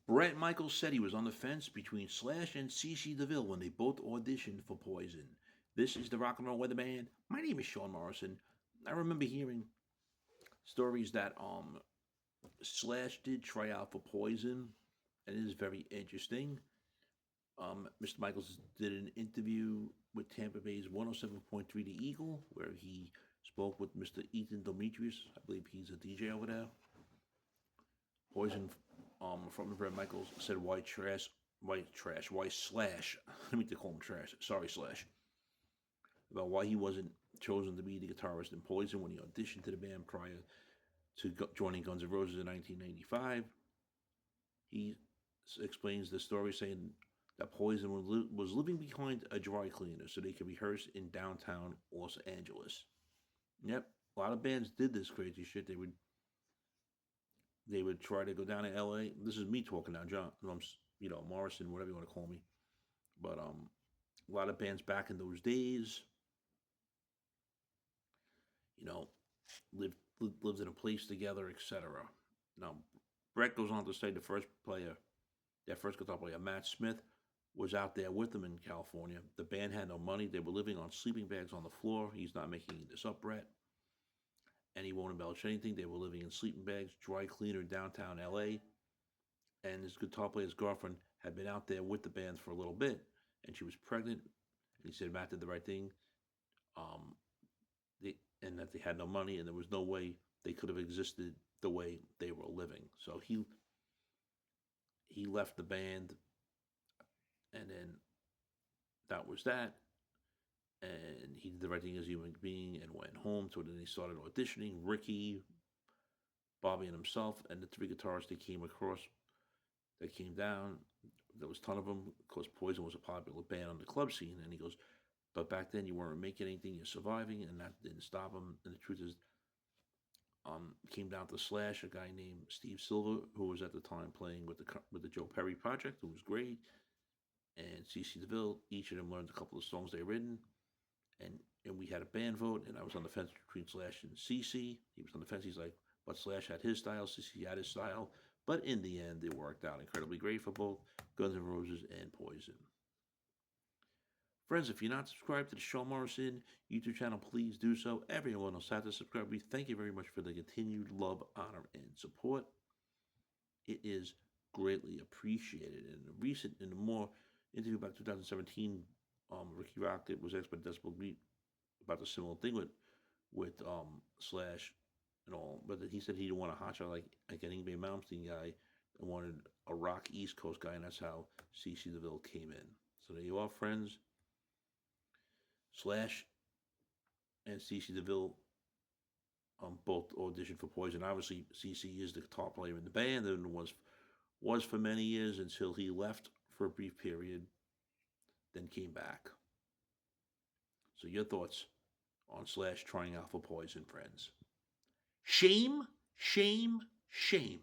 Bret Michaels said he was on the fence between Slash and CC DeVille when they both auditioned for Poison. This is the Rock and Roll Weatherman. My name is Sean Morrison. I remember hearing stories that Slash did try out for Poison, and it is very interesting. Mr. Michaels did an interview with Tampa Bay's 107.3 The Eagle, where he spoke with Mr. Ethan Demetrius. I believe he's a DJ over there. Poison from Bret Michaels said why Slash, I mean to call him trash, sorry Slash, about why he wasn't chosen to be the guitarist in Poison when he auditioned to the band prior to joining Guns N' Roses in 1995. He explains the story saying that Poison was living behind a dry cleaner so they could rehearse in downtown Los Angeles. Yep, a lot of bands did this crazy shit. They would try to go down to L.A. This is me talking now, John. Morrison, whatever you want to call me. But a lot of bands back in those days, you know, lived in a place together, etc. Now, Bret goes on to say their first guitar player, Matt Smith, was out there with them in California. The band had no money. They were living on sleeping bags on the floor. He's not making this up, Bret. And he won't embellish anything. They were living in sleeping bags, dry cleaner, downtown LA. And his guitar player's girlfriend had been out there with the band for a little bit, and she was pregnant. And he said Matt did the right thing. Um, and that they had no money, and there was no way they could have existed the way they were living. So he left the band, and then that was that. And he did the right thing as a human being and went home. So then he started auditioning. Ricky, Bobby, and himself, and the three guitarists they came across that came down. There was a ton of them because Poison was a popular band on the club scene. And he goes, but back then you weren't making anything, you're surviving, and that didn't stop him. And the truth is, came down to Slash, a guy named Steve Silver, who was at the time playing with the Joe Perry project, who was great, and CC DeVille. Each of them learned a couple of songs they'd written, and we had a band vote, and I was on the fence between Slash and CC. He was on the fence. He's like, but Slash had his style, CC had his style. But in the end, it worked out incredibly great for both Guns N' Roses and Poison. Friends, if you're not subscribed to the Sean Morrison YouTube channel, please do so. Everyone else has to subscribe. We thank you very much for the continued love, honor, and support. It is greatly appreciated. In a more interview about 2017, Ricky Rock was asked by Decibel Beat about the similar thing with Slash and all, but he said he didn't want a hotshot like an Ingve Malmsteen guy and wanted a rock East Coast guy, and that's how CC DeVille came in. So there you are, friends. Slash and CC DeVille both auditioned for Poison. Obviously, CC is the guitar player in the band and was for many years until he left for a brief period, then came back. So your thoughts on Slash trying out for Poison, friends? Shame, shame, shame.